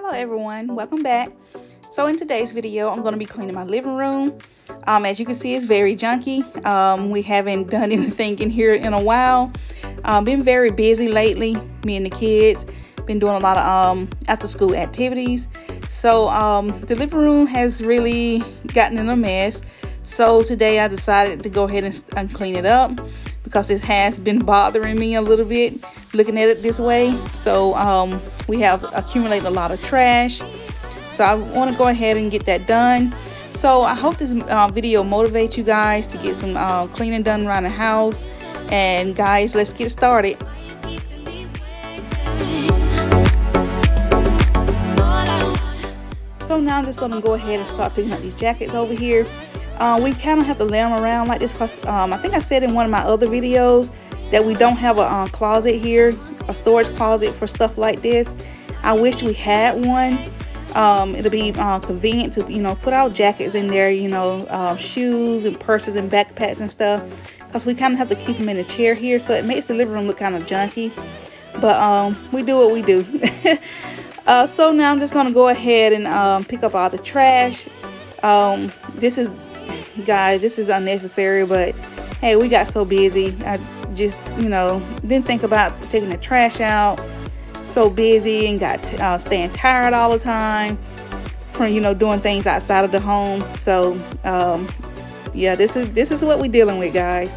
Hello everyone, welcome back. So in today's video, I'm going to be cleaning my living room. As you can see, it's very junky. We haven't done anything in here in a while. Been very busy lately, me and the kids. Been doing a lot of after school activities. So the living room has really gotten in a mess. So today I decided to go ahead and clean it up because it has been bothering me a little bit looking at it this way. So we have accumulated a lot of trash. So I want to go ahead and get that done. So I hope this video motivates you guys to get some cleaning done around the house. And guys, let's get started. So now I'm just going to go ahead and start picking up these jackets over here. We kind of have to lay them around like this because I think I said in one of my other videos that we don't have a closet here, a storage closet for stuff like this. I wish we had one. It'll be convenient to, put our jackets in there, shoes and purses and backpacks and stuff, because we kind of have to keep them in a chair here, so it makes the living room look kind of junky. But we do what we do. So now I'm just going to go ahead and pick up all the trash. This is unnecessary, but hey, we got so busy. I just, didn't think about taking the trash out. So busy and got staying tired all the time from, doing things outside of the home. So, yeah, this is what we're dealing with, guys.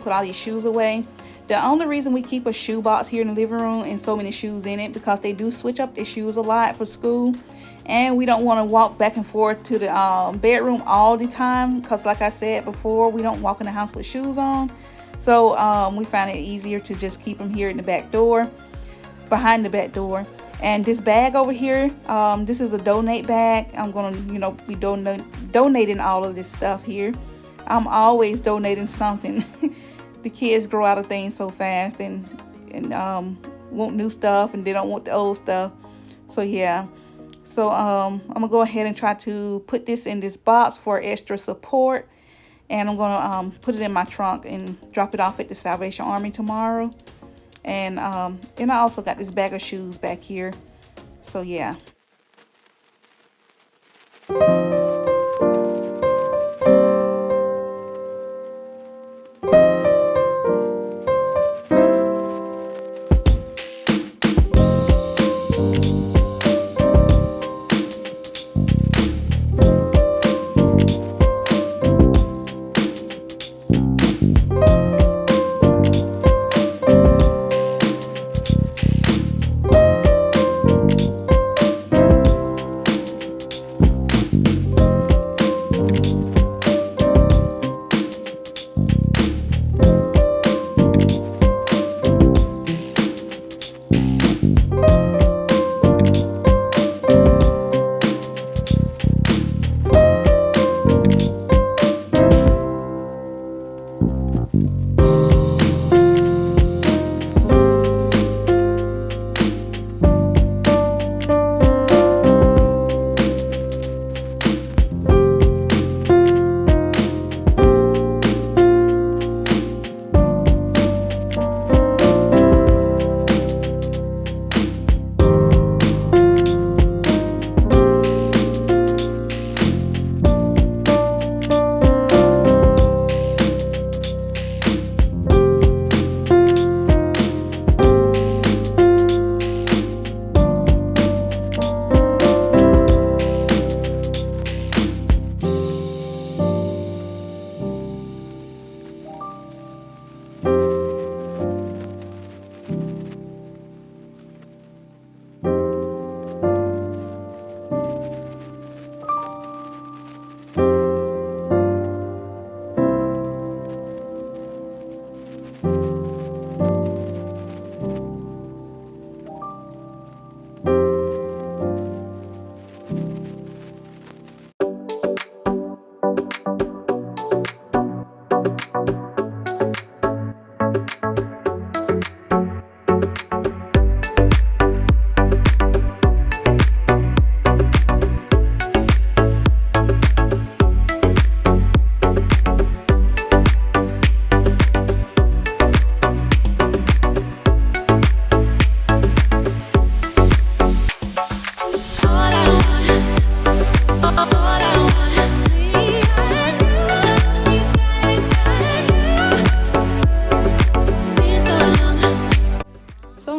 put all your shoes away. The only reason we keep a shoe box here in the living room and so many shoes in it, because they do switch up their shoes a lot for school. And we don't want to walk back and forth to the bedroom all the time, because like I said before, we don't walk in the house with shoes on. So we find it easier to just keep them here in the back door, behind the back door. And this bag over here, this is a donate bag. I'm going to, be donating all of this stuff here. I'm always donating something. The kids grow out of things so fast and want new stuff, and they don't want the old stuff. So yeah. So I'm gonna go ahead and try to put this in this box for extra support, and I'm gonna put it in my trunk and drop it off at the Salvation Army tomorrow. And I also got this bag of shoes back here. So yeah.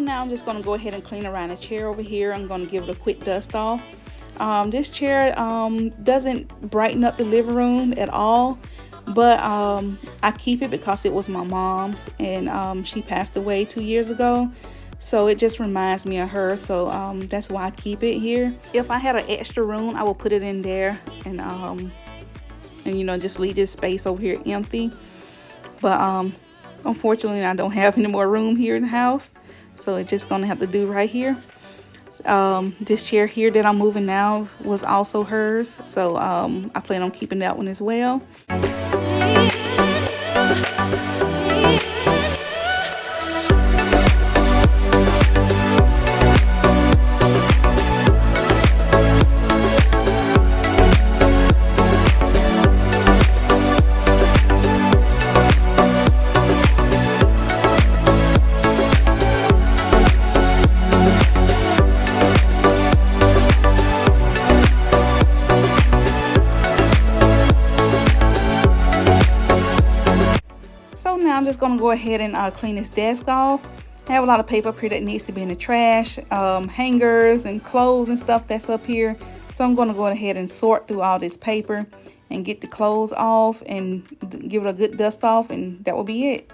I'm just going to go ahead and clean around the chair over here. I'm going to give it a quick dust off. This chair doesn't brighten up the living room at all, but I keep it because it was my mom's, and she passed away 2 years ago. So it just reminds me of her. So that's why I keep it here. If I had an extra room, I would put it in there and just leave this space over here empty. But unfortunately, I don't have any more room here in the house. So it's just gonna have to do right here. This chair here that I'm moving now was also hers. So I plan on keeping that one as well. I'm just gonna go ahead and clean this desk off. I have a lot of paper up here that needs to be in the trash, hangers and clothes and stuff that's up here. So I'm gonna go ahead and sort through all this paper and get the clothes off and give it a good dust off, and that will be it.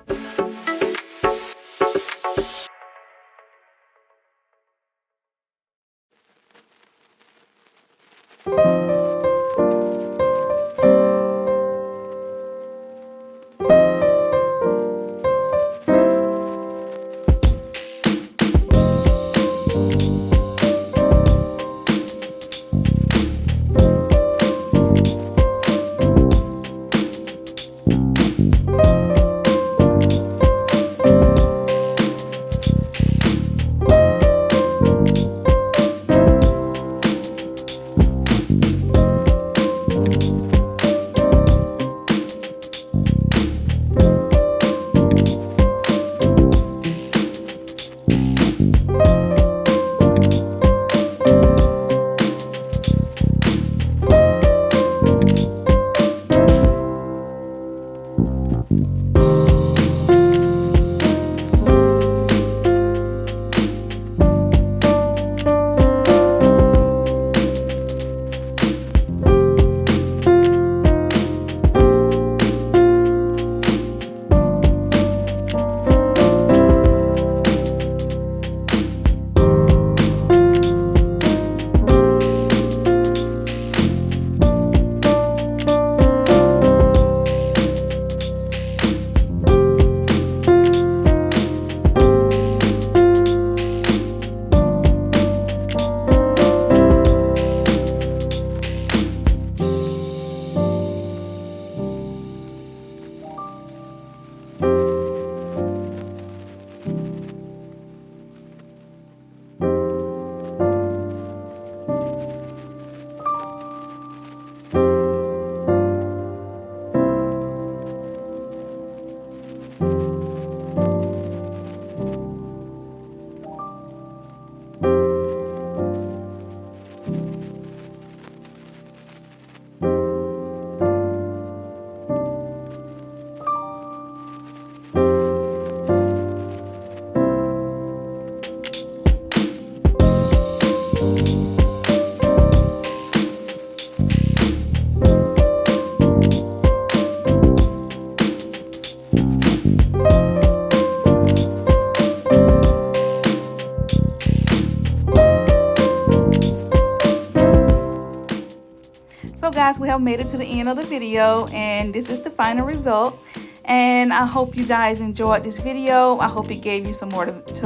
So guys, we have made it to the end of the video, and this is the final result. And I hope you guys enjoyed this video. I hope it gave you some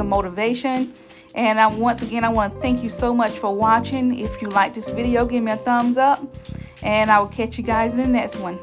motivation. And once again, I want to thank you so much for watching. If you like this video, give me a thumbs up, and I will catch you guys in the next one.